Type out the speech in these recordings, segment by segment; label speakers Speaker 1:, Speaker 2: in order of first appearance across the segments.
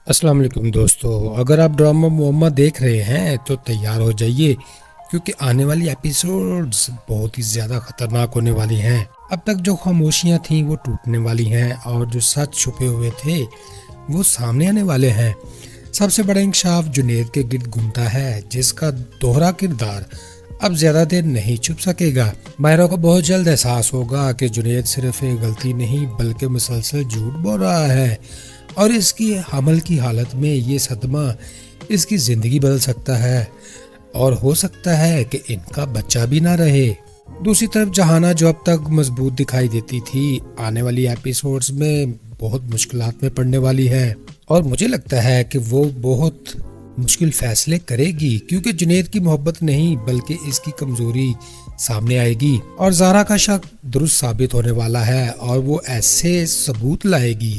Speaker 1: السلام علیکم دوستو، اگر آپ ڈرامہ معمہ دیکھ رہے ہیں تو تیار ہو جائیے، کیونکہ آنے والی ایپیسوڈز بہت ہی زیادہ خطرناک ہونے والی ہیں۔ اب تک جو خاموشیاں تھیں وہ ٹوٹنے والی ہیں اور جو سچ چھپے ہوئے تھے وہ سامنے آنے والے ہیں۔ سب سے بڑا انکشاف جنید کے گرد گھومتا ہے، جس کا دوہرا کردار اب زیادہ دیر نہیں چھپ سکے گا۔ ماہرہ کو بہت جلد احساس ہوگا کہ جنید صرف ایک غلطی نہیں بلکہ مسلسل جھوٹ بول رہا ہے، اور اس کی حمل کی حالت میں یہ صدمہ اس کی زندگی بدل سکتا ہے، اور ہو سکتا ہے کہ ان کا بچہ بھی نہ رہے۔ دوسری طرف جہانہ، جو اب تک مضبوط دکھائی دیتی تھی، آنے والی ایپیسوڈز میں بہت مشکلات میں پڑنے والی ہے، اور مجھے لگتا ہے کہ وہ بہت مشکل فیصلے کرے گی، کیونکہ جنید کی محبت نہیں بلکہ اس کی کمزوری سامنے آئے گی، اور زہرا کا شک درست ثابت ہونے والا ہے، اور وہ ایسے ثبوت لائے گی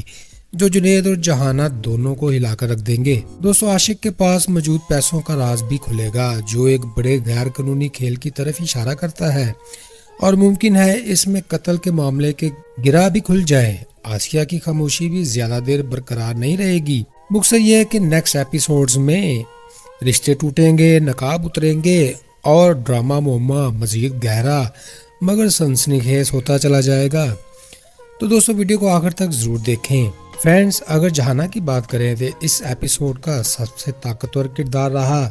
Speaker 1: جو جنید اور جہانہ دونوں کو ہلا کر رکھ دیں گے۔ دوستو، عاشق کے پاس موجود پیسوں کا راز بھی کھلے گا، جو ایک بڑے غیر قانونی کھیل کی طرف اشارہ کرتا ہے، اور ممکن ہے اس میں قتل کے معاملے کے گرہ بھی کھل جائے۔ آسیہ کی خاموشی بھی زیادہ دیر برقرار نہیں رہے گی۔ مقصد یہ ہے کہ نیکسٹ ایپیسوڈز میں رشتے ٹوٹیں گے، نقاب اتریں گے، اور ڈرامہ معمہ مزید گہرا مگر سنسنی خیز ہوتا چلا جائے گا۔ تو دوستو، ویڈیو کو آخر تک ضرور دیکھیں۔ فرینڈز، اگر جہانہ کی بات کریں تو اس ایپیسوڈ کا سب سے طاقتور کردار رہا۔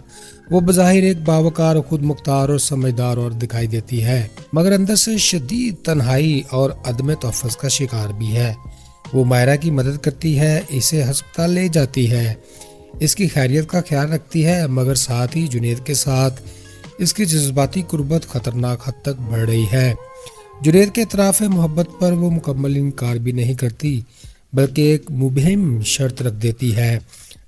Speaker 1: وہ بظاہر ایک باوقار، خود مختار اور سمجھدار اور دکھائی دیتی ہے، مگر اندر سے شدید تنہائی اور عدم تحفظ کا شکار بھی ہے۔ وہ ماہرہ کی مدد کرتی ہے، اسے ہسپتال لے جاتی ہے، اس کی خیریت کا خیال رکھتی ہے، مگر ساتھ ہی جنید کے ساتھ اس کی جذباتی قربت خطرناک حد تک بڑھ رہی ہے۔ جنید کے اعتراف محبت پر وہ مکمل انکار بھی نہیں کرتی، بلکہ ایک مبہم شرط رکھ دیتی ہے،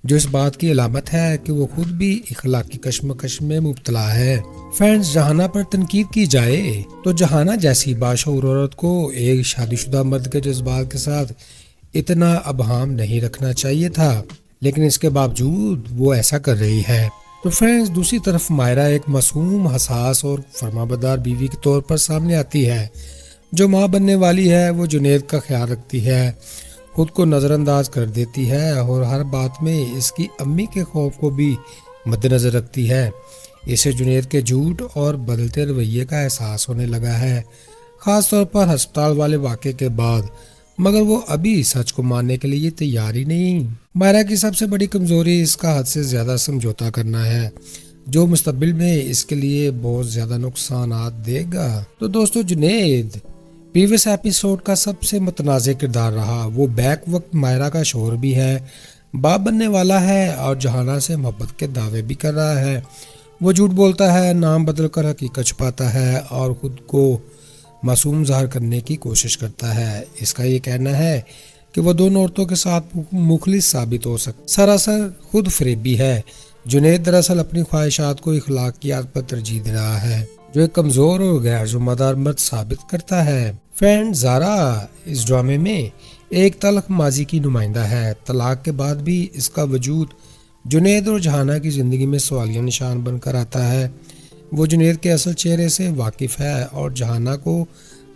Speaker 1: جو اس بات کی علامت ہے کہ وہ خود بھی اخلاقی کشمکش میں مبتلا ہے۔ فرینڈز، جہانہ پر تنقید کی جائے تو جہانہ جیسی باشعور عورت کو ایک شادی شدہ مرد کے جذبات کے ساتھ اتنا ابہام نہیں رکھنا چاہیے تھا، لیکن اس کے باوجود وہ ایسا کر رہی ہے۔ تو فرینڈز، دوسری طرف ماہرہ ایک معصوم، حساس اور فرمانبردار بیوی کے طور پر سامنے آتی ہے، جو ماں بننے والی ہے۔ وہ جنید کا خیال رکھتی ہے، خود کو نظر انداز کر دیتی ہے، اور ہر بات میں اس کی امی کے خوف کو بھی مد نظر رکھتی ہے۔ اسے جنید کے جھوٹ اور بدلتے رویے کا احساس ہونے لگا ہے، خاص طور پر ہسپتال والے واقعے کے بعد، مگر وہ ابھی سچ کو ماننے کے لیے تیار ہی نہیں۔ ماہرہ کی سب سے بڑی کمزوری اس کا حد سے زیادہ سمجھوتا کرنا ہے، جو مستقبل میں اس کے لیے بہت زیادہ نقصانات دے گا۔ تو دوستو، جنید پریویس ایپیسوڈ کا سب سے متنازع کردار رہا۔ وہ بیک وقت ماہرہ کا شوہر بھی ہے، باپ بننے والا ہے، اور جہانہ سے محبت کے دعوے بھی کر رہا ہے۔ وہ جھوٹ بولتا ہے، نام بدل کر حقیقت چھپاتا ہے، اور خود کو معصوم ظاہر کرنے کی کوشش کرتا ہے۔ اس کا یہ کہنا ہے کہ وہ دونوں عورتوں کے ساتھ مخلص ثابت ہو سکتا، سراسر خود فریبی ہے۔ جنید دراصل اپنی خواہشات کو اخلاقیات پر ترجیح دے رہا ہے، جو ایک کمزور اور غیر ذمہ دار مرد ثابت کرتا ہے۔ فرینڈ، زہرا اس ڈرامے میں ایک تلخ ماضی کی نمائندہ ہے۔ طلاق کے بعد بھی اس کا وجود جنید اور جہانہ کی زندگی میں سوالیہ نشان بن کر آتا ہے۔ وہ جنید کے اصل چہرے سے واقف ہے اور جہانہ کو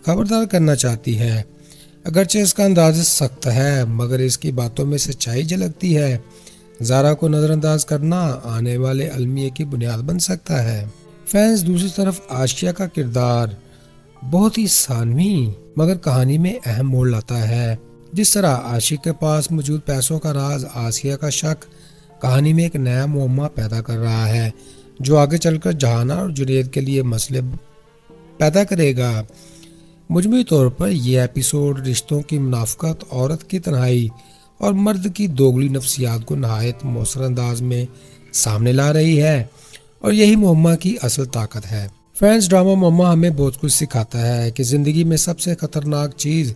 Speaker 1: خبردار کرنا چاہتی ہے۔ اگرچہ اس کا انداز سخت ہے، مگر اس کی باتوں میں سچائی جھلکتی ہے۔ زہرا کو نظر انداز کرنا آنے والے المیہ کی بنیاد بن سکتا ہے۔ فرینڈز، دوسری طرف آسیہ کا کردار بہت ہی ثانوی مگر کہانی میں اہم موڑ لاتا ہے۔ جس طرح عاشق کے پاس موجود پیسوں کا راز آسیہ کا شک کہانی میں ایک نیا معمہ پیدا کر رہا ہے، جو آگے چل کر جہانہ اور جنید کے لیے مسئلے پیدا کرے گا۔ مجموعی طور پر یہ ایپیسوڈ رشتوں کی منافقت، عورت کی تنہائی اور مرد کی دوگلی نفسیات کو نہایت مؤثر انداز میں سامنے لا رہی ہے، اور یہی معمہ کی اصل طاقت ہے۔ فرینڈز، ڈرامہ معمہ ہمیں بہت کچھ سکھاتا ہے کہ زندگی میں سب سے خطرناک چیز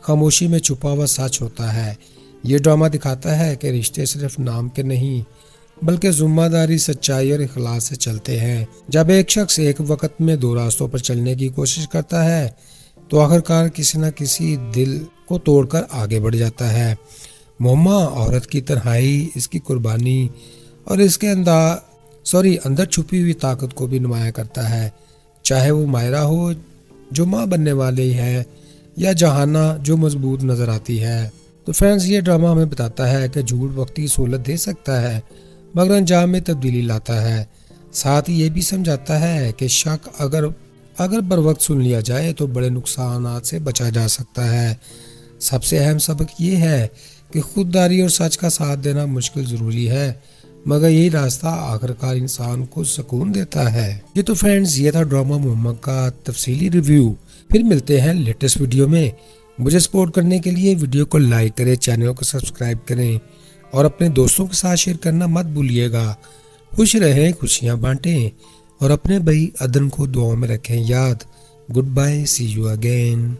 Speaker 1: خاموشی میں چھپا ہوا سچ ہوتا ہے۔ یہ ڈرامہ دکھاتا ہے کہ رشتے صرف نام کے نہیں بلکہ ذمہ داری، سچائی اور اخلاص سے چلتے ہیں۔ جب ایک شخص ایک وقت میں دو راستوں پر چلنے کی کوشش کرتا ہے تو آخرکار کسی نہ کسی دل کو توڑ کر آگے بڑھ جاتا ہے۔ معمہ عورت کی تنہائی، اس کی قربانی اور اس کے اندر چھپی ہوئی طاقت کو بھی نمایاں کرتا ہے، چاہے وہ ماہرہ ہو جو ماں بننے والی ہے یا جہانہ جو مضبوط نظر آتی ہے۔ تو فرینڈز یہ ڈرامہ ہمیں بتاتا ہے کہ جھوٹ وقتی سہولت دے سکتا ہے مگر انجام میں تبدیلی لاتا ہے، ساتھ ہی یہ بھی سمجھاتا ہے کہ شک اگر بر وقت سن لیا جائے تو بڑے نقصانات سے بچا جا سکتا ہے۔ سب سے اہم سبق یہ ہے کہ خودداری اور سچ کا ساتھ دینا مشکل ضروری ہے، مگر یہی راستہ آخرکار انسان کو سکون دیتا ہے۔ یہ تو فرینڈز یہ تھا ڈرامہ محمد کا تفصیلی ریویو۔ پھر ملتے ہیں لیٹسٹ ویڈیو میں۔ مجھے سپورٹ کرنے کے لیے ویڈیو کو لائک کریں، چینل کو سبسکرائب کریں اور اپنے دوستوں کے ساتھ شیئر کرنا مت بھولیے گا۔ خوش رہیں، خوشیاں بانٹیں اور اپنے بھائی عدن کو دعاؤں میں رکھیں یاد۔ Goodbye, see you again.